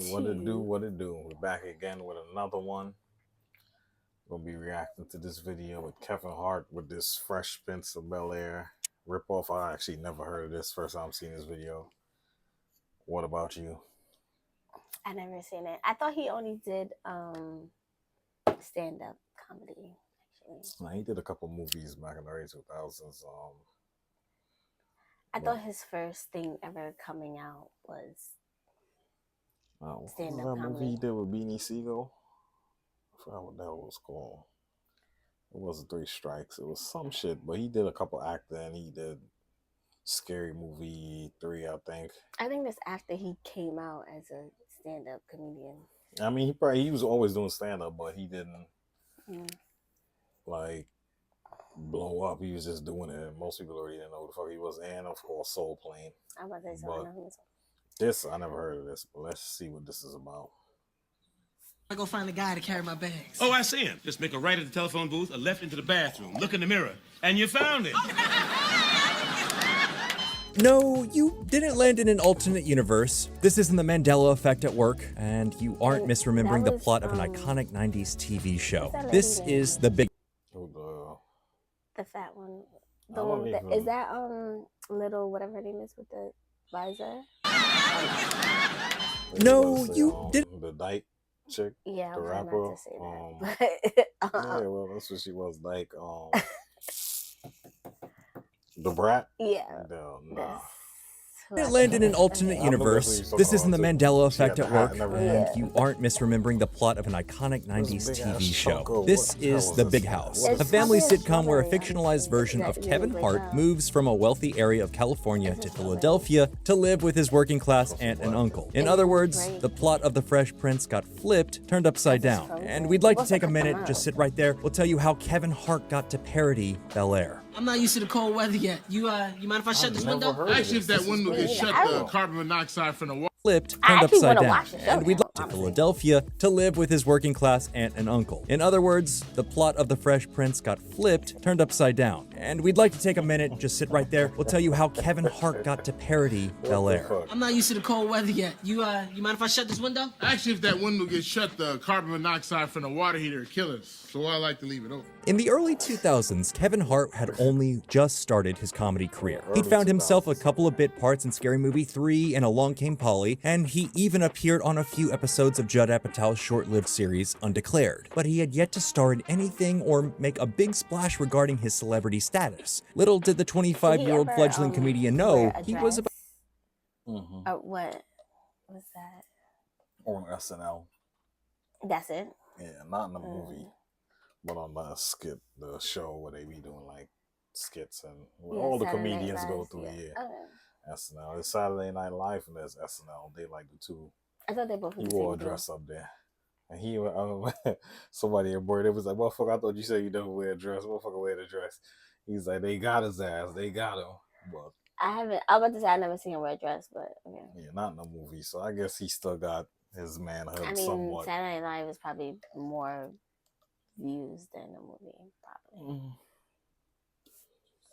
What it do? What it do? We're back again with another one. Gonna be reacting to this video with Kevin Hart with this Fresh Prince of Bel-Air ripoff. I actually never heard of this. First time seeing this video. What about you? I never seen it. I thought he only did stand-up comedy. Actually, Nah, he did a couple movies back in the early 2000s. I thought his first thing ever coming out was stand-up that comedy. movie he did with Beanie Siegel? I forgot what the hell it was called. It wasn't Three Strikes. It was some shit, but he did a couple acting. He did Scary Movie 3, I think. I think this after he came out as a stand-up comedian. I mean, he was always doing stand-up, but he didn't like blow up. He was just doing it. Most people already didn't know who the fuck he was. And of course, Soul Plane. I was about to say, so I know who this was. This, I never heard of this, but let's see what this is about. I go find a guy to carry my bags. Oh, I see him. Just make a right at the telephone booth, a left into the bathroom. Look in the mirror, and you found him. No, you didn't land in an alternate universe. This isn't the Mandela effect at work, and you aren't misremembering the plot of an iconic 90s TV show. This is the big... The fat one. The one that, is that little whatever her name is with the visor? No, you didn't... The dyke chick? Yeah, the I was rapper? about to say that. Yeah, well, that's what she was like. The Brat? Yeah. Nah. It landed in an alternate universe. This isn't the Mandela effect at work, and you aren't misremembering the plot of an iconic 90s TV show. This is The Big House, a family sitcom where a fictionalized version of Kevin Hart moves from a wealthy area of California to Philadelphia to live with his working class aunt and uncle. In other words, the plot of The Fresh Prince got flipped, turned upside down. And we'd like to take a minute, just sit right there. We'll tell you how Kevin Hart got to parody Bel-Air. I'm not used to the cold weather yet. You mind if I shut this window? Actually, if that window gets shut, the carbon monoxide from the water. Flipped, turned upside down, and we'd like to Philadelphia to live with his working class aunt and uncle. In other words, the plot of The Fresh Prince got flipped, turned upside down. And we'd like to take a minute, just sit right there. We'll tell you how Kevin Hart got to parody Bel-Air. I'm not used to the cold weather yet. You mind if I shut this window? Actually, if that window gets shut, the carbon monoxide from the water heater kill us. So I like to leave it open. In the early 2000s, Kevin Hart had only just started his comedy career. He'd found himself a couple of bit parts in Scary Movie 3 and Along Came Polly, and he even appeared on a few episodes of Judd Apatow's short-lived series Undeclared. But he had yet to star in anything or make a big splash regarding his celebrity status. Little did the 25-year-old fledgling comedian know he was about... What was that? On SNL. That's it? Yeah, not in the movie, but on the skit, the show where they be doing like skits and all the comedians go through. SNL. It's Saturday Night Live and there's SNL. They like the two. I thought they both. He wore a dress up there, and he somebody at board. It was like, "Motherfucker, I thought you said you never wear a dress. Motherfucker, wear the dress." He's like, "They got his ass. They got him." But I haven't. I was about to say I never seen him wear a dress, but okay. Yeah, not in the movie. So I guess he still got his manhood. I mean, somewhat. Saturday Night Live is probably more views than the movie, probably.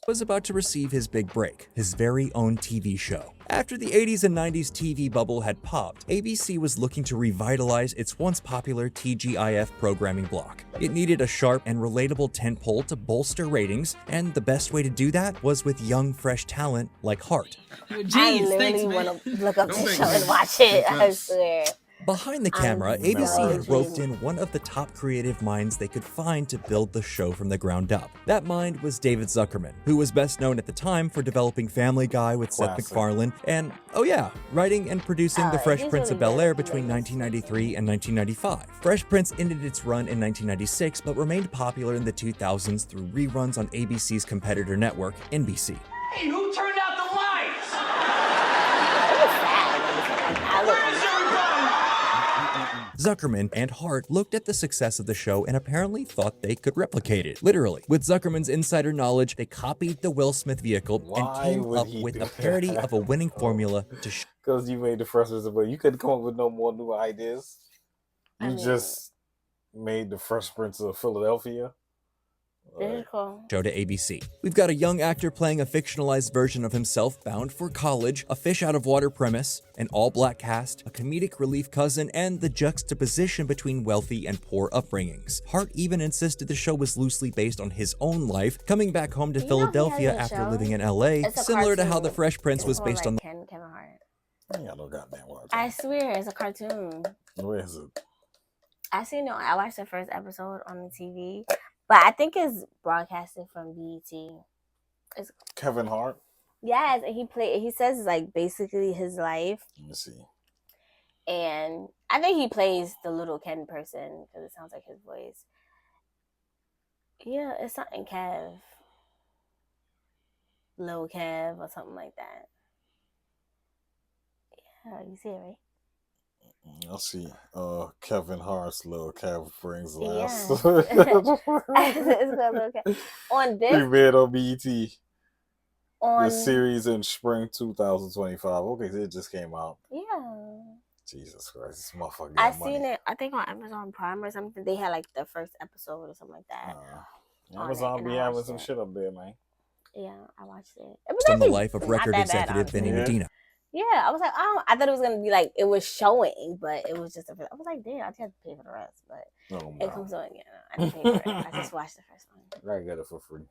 Was about to receive his big break, his very own TV show. After the 80s and 90s TV bubble had popped, ABC was looking to revitalize its once popular TGIF programming block. It needed a sharp and relatable tentpole to bolster ratings, and the best way to do that was with young, fresh talent like Hart. I literally want to look up this show and watch it, I swear. Behind the camera, ABC had roped in one of the top creative minds they could find to build the show from the ground up. That mind was David Zuckerman, who was best known at the time for developing Family Guy with Seth MacFarlane, and, oh yeah, writing and producing The Fresh Prince of Bel-Air between 1993 and 1995. Fresh Prince ended its run in 1996, but remained popular in the 2000s through reruns on ABC's competitor network, NBC. Hey, who turned out the lights? Where's Zuckerman and Hart looked at the success of the show and apparently thought they could replicate it. Literally. With Zuckerman's insider knowledge, they copied the Will Smith vehicle and came up with a parody of a winning formula to because you made the Fresh Prince, but you couldn't come up with no more new ideas. You just made the Fresh Prince of Philadelphia. This is cool. Show to ABC. We've got a young actor playing a fictionalized version of himself bound for college, a fish out of water premise, an all-black cast, a comedic relief cousin, and the juxtaposition between wealthy and poor upbringings. Hart even insisted the show was loosely based on his own life, coming back home to Philadelphia after living in LA, similar to how The Fresh Prince was based on Kevin Hart. I ain't got no goddamn watch. I swear, it's a cartoon. Where is it? I watched the first episode on the TV, but I think it's broadcasted from BET. It's Kevin Hart? Yes, and he says it's like basically his life. Let me see. And I think he plays the little Ken person because it sounds like his voice. Yeah, it's something Kev. Lil Kev or something like that. Yeah, you see it, right? I'll see. Kevin Hart's Lil Kev brings last. It's called Lil Kev. On this Premiered on BET. on The series in spring 2025. Okay, so it just came out. Yeah. Jesus Christ, this motherfucker. I seen it, I think on Amazon Prime or something. They had like the first episode or something like that. Amazon be having some shit up there, man. Yeah, I watched it. on the life of record executive Benny Medina. Yeah, I was like, I thought it was gonna be like it was showing, but it was just I was like, damn, I just have to pay for the rest. But it comes on again. I didn't pay for it. I just watched the first one. I got it for free.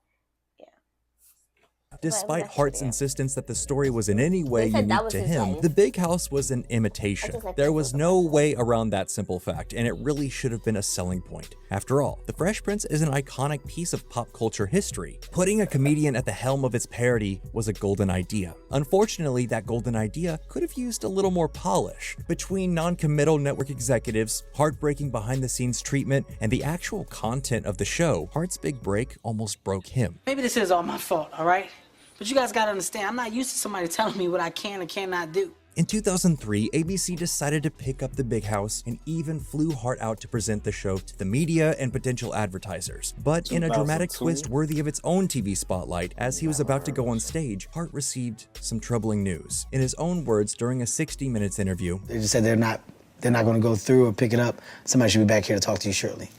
Despite Hart's insistence that the story was in any way unique to him, The Big House was an imitation. There was no way around that simple fact, and it really should have been a selling point. After all, The Fresh Prince is an iconic piece of pop culture history. Putting a comedian at the helm of its parody was a golden idea. Unfortunately, that golden idea could have used a little more polish. Between non-committal network executives, heartbreaking behind-the-scenes treatment, and the actual content of the show, Hart's big break almost broke him. Maybe this is all my fault, all right? But you guys gotta understand, I'm not used to somebody telling me what I can and cannot do. In 2003, ABC decided to pick up The Big House and even flew Hart out to present the show to the media and potential advertisers. But in a dramatic twist worthy of its own TV spotlight, as he was about to go on stage, Hart received some troubling news. In his own words, during a 60 Minutes interview, they just said they're not going to go through or pick it up. Somebody should be back here to talk to you shortly.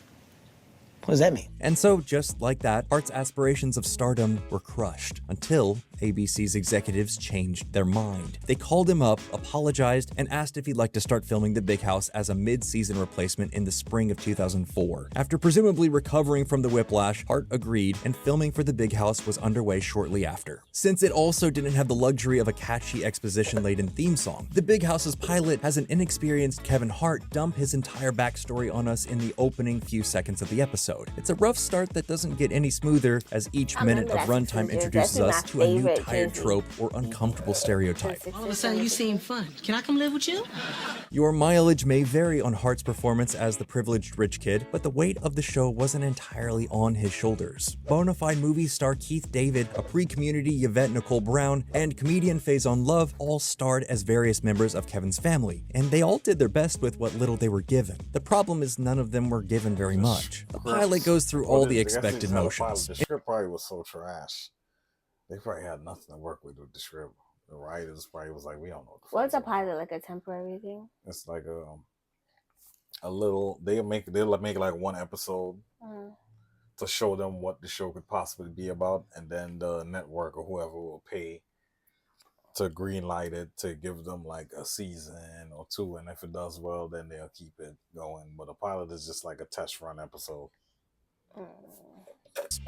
What does that mean? And so, just like that, Hart's aspirations of stardom were crushed until ABC's executives changed their mind. They called him up, apologized, and asked if he'd like to start filming The Big House as a mid-season replacement in the spring of 2004. After presumably recovering from the whiplash, Hart agreed, and filming for The Big House was underway shortly after. Since it also didn't have the luxury of a catchy exposition-laden theme song, The Big House's pilot has an inexperienced Kevin Hart dump his entire backstory on us in the opening few seconds of the episode. It's a rough start that doesn't get any smoother, as each minute of runtime introduces us to a new tired trope or uncomfortable stereotype. All of a sudden, you seem fun. Can I come live with you? Your mileage may vary on Hart's performance as the privileged rich kid, but the weight of the show wasn't entirely on his shoulders. Bonafide movie star Keith David, a pre-Community Yvette Nicole Brown, and comedian Faison Love all starred as various members of Kevin's family, and they all did their best with what little they were given. The problem is none of them were given very much. The pilot goes through all the expected motions. The script probably was so trash. They probably had nothing to work with the script. The writers probably was like, we don't know. What's a pilot, like a temporary thing? It's like a little. They'll make like one episode to show them what the show could possibly be about, and then the network or whoever will pay to greenlight it to give them like a season or two, and if it does well, then they'll keep it going. But a pilot is just like a test run episode.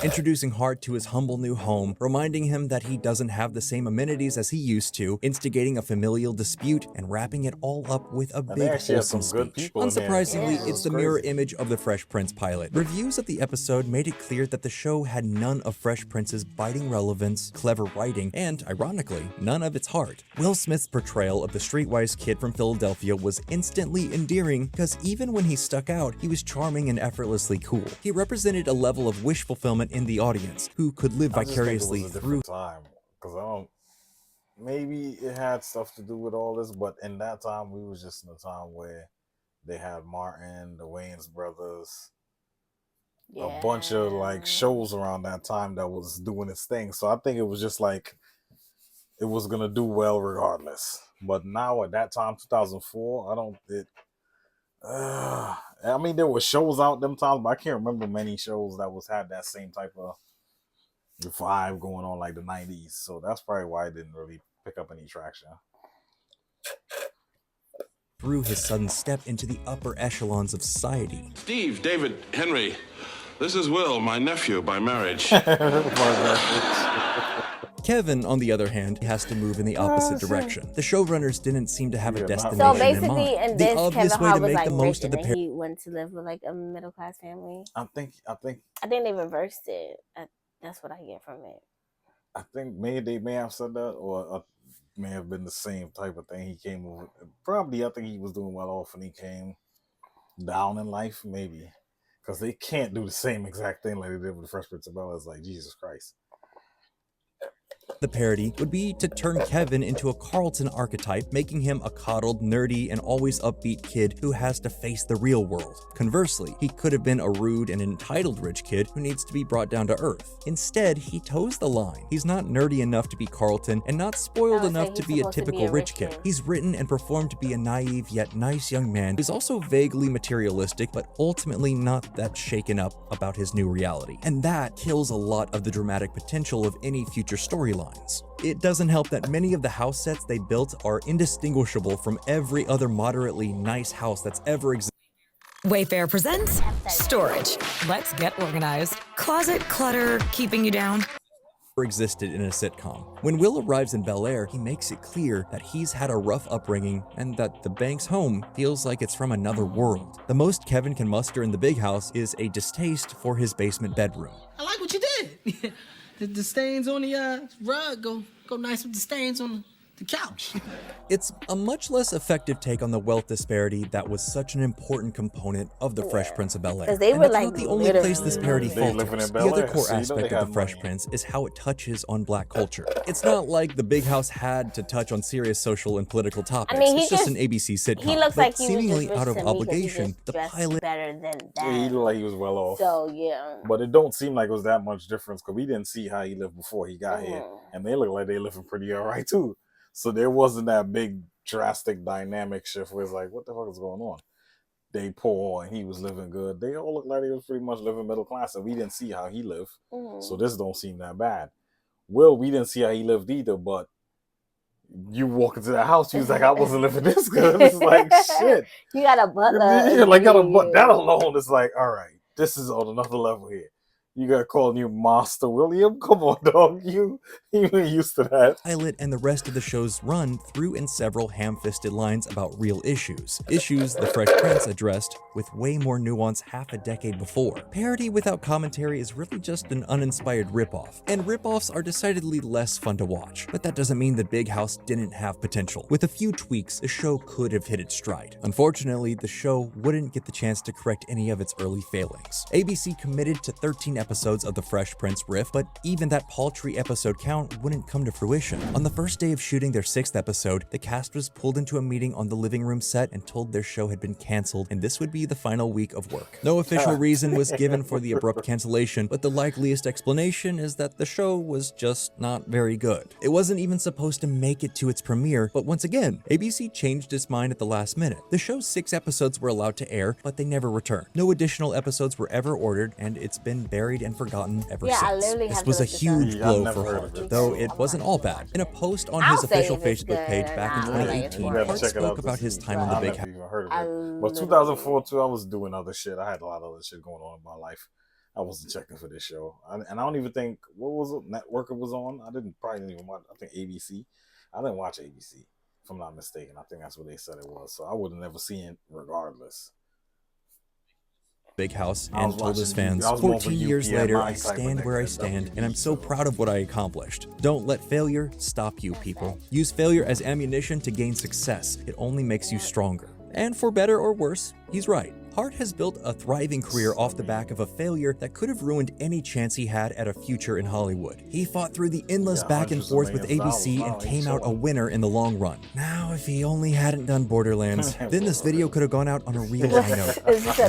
Introducing Hart to his humble new home, reminding him that he doesn't have the same amenities as he used to, instigating a familial dispute, and wrapping it all up with a big wholesome speech. Unsurprisingly, it's the mirror image of the Fresh Prince pilot. Reviews of the episode made it clear that the show had none of Fresh Prince's biting relevance, clever writing, and, ironically, none of its heart. Will Smith's portrayal of the streetwise kid from Philadelphia was instantly endearing, because even when he stuck out, he was charming and effortlessly cool. He represented a level of wish fulfillment in the audience who could live vicariously through time, because maybe it had stuff to do with all this, but in that time we was just in a time where they had Martin, the Wayans brothers, a bunch of like shows around that time that was doing its thing. So I think it was just like it was gonna do well regardless. But now at that time, 2004, I mean, there were shows out them times, but I can't remember many shows that had that same type of vibe going on like the 90s. So that's probably why it didn't really pick up any traction. Through his sudden step into the upper echelons of society. Steve, David, Henry, this is Will, my nephew by marriage. Kevin, on the other hand, has to move in the opposite direction. The showrunners didn't seem to have a destination So in basically, mind. in The this, obvious Kevin way Hart to was make like the most rich, of and the then he went to live with like a middle class family. I think they reversed it. That's what I get from it. I think they may have said that, or may have been the same type of thing. He came over. Probably, I think he was doing well off, and he came down in life, maybe, because they can't do the same exact thing like they did with the Fresh Prince of Bel-Air. It's like Jesus Christ. The parody would be to turn Kevin into a Carlton archetype, making him a coddled, nerdy, and always upbeat kid who has to face the real world. Conversely, he could have been a rude and entitled rich kid who needs to be brought down to earth. Instead, he toes the line. He's not nerdy enough to be Carlton and not spoiled enough to be a typical rich kid. He's written and performed to be a naive yet nice young man who's also vaguely materialistic, but ultimately not that shaken up about his new reality. And that kills a lot of the dramatic potential of any future storyline. It doesn't help that many of the house sets they built are indistinguishable from every other moderately nice house that's ever existed. Wayfair presents Storage. Let's get organized. Closet clutter keeping you down? Existed in a sitcom. When Will arrives in Bel Air, he makes it clear that he's had a rough upbringing and that the bank's home feels like it's from another world. The most Kevin can muster in the big house is a distaste for his basement bedroom. I like what you did. The stains on the rug go nice with the stains on the couch. It's a much less effective take on the wealth disparity that was such an important component of the Fresh Prince of Bel Air. Because they were like not the only place this parody falters. The other core aspect of the Fresh Prince is how it touches on black culture. It's not like the big house had to touch on serious social and political topics. I mean, it's just an ABC sitcom. He looks like he seemingly was just out of rich to me obligation, the pilot better than that. Yeah, he looked like he was well off. So yeah. But it don't seem like it was that much difference because we didn't see how he lived before he got here, and they look like they living pretty alright too. So there wasn't that big drastic dynamic shift where it's like, what the fuck is going on? They poor and he was living good. They all look like they was pretty much living middle class, and we didn't see how he lived. So this don't seem that bad. Will, we didn't see how he lived either, but you walk into the house, you was like, I wasn't living this good. It's like, shit. You got a butler. Yeah, like, that alone is like, all right, this is on another level here. You got calling you Master William? Come on, dog. You ain't used to that. Pilot and the rest of the show's run threw in several ham-fisted lines about real issues. Issues the Fresh Prince addressed with way more nuance half a decade before. Parody without commentary is really just an uninspired ripoff. And ripoffs are decidedly less fun to watch. But that doesn't mean the Big House didn't have potential. With a few tweaks, the show could have hit its stride. Unfortunately, the show wouldn't get the chance to correct any of its early failings. ABC committed to 13 episodes of the Fresh Prince riff, but even that paltry episode count wouldn't come to fruition. On the first day of shooting their 6th episode, the cast was pulled into a meeting on the living room set and told their show had been canceled, and this would be the final week of work. No official reason was given for the abrupt cancellation, but the likeliest explanation is that the show was just not very good. It wasn't even supposed to make it to its premiere, but once again, ABC changed its mind at the last minute. The show's 6 episodes were allowed to air, but they never returned. No additional episodes were ever ordered, and it's been buried and forgotten ever since. This was a huge blow for Hart, though it wasn't all bad. In a post on his official Facebook page back in 2018, Hart spoke about his time on the Big House. But 2004 too, I was doing other shit. I had a lot of other shit going on in my life. I wasn't checking for this show, and I don't even think what was it network it was on. I probably didn't even watch. I think ABC. I didn't watch ABC, if I'm not mistaken. I think that's what they said it was. So I would have never seen it regardless. Big House and told his fans, 14 years later, I stand where I stand, and I'm so proud of what I accomplished. Don't let failure stop you, people. Use failure as ammunition to gain success. It only makes you stronger. And for better or worse, he's right. Hart has built a thriving career off the back of a failure that could have ruined any chance he had at a future in Hollywood. He fought through the endless back and forth with ABC and came out a winner in the long run. Now, if he only hadn't done Borderlands, then this video could have gone out on a real high note.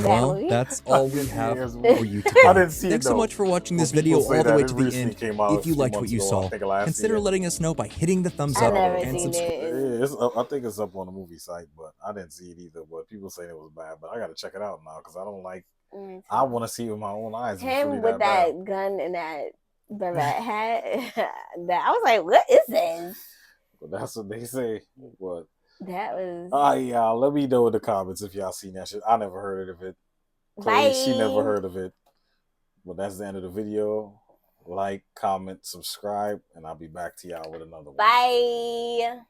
Well, that's all we have for you today. Thanks so much for watching this video all the way to the end. If you liked what you saw, consider letting us know by hitting the thumbs up and subscribe. I think it's up on the movie site, but I didn't see it either. But people say it was bad, but I gotta check it out now because I don't like. I want to see it with my own eyes. Him with that gun and that beret hat. That I was like, what is this? But that's what they say. What? That was. Yeah. Let me know in the comments if y'all seen that shit. I never heard of it. Bye. She never heard of it. But that's the end of the video. Like, comment, subscribe, and I'll be back to y'all with another one. Bye.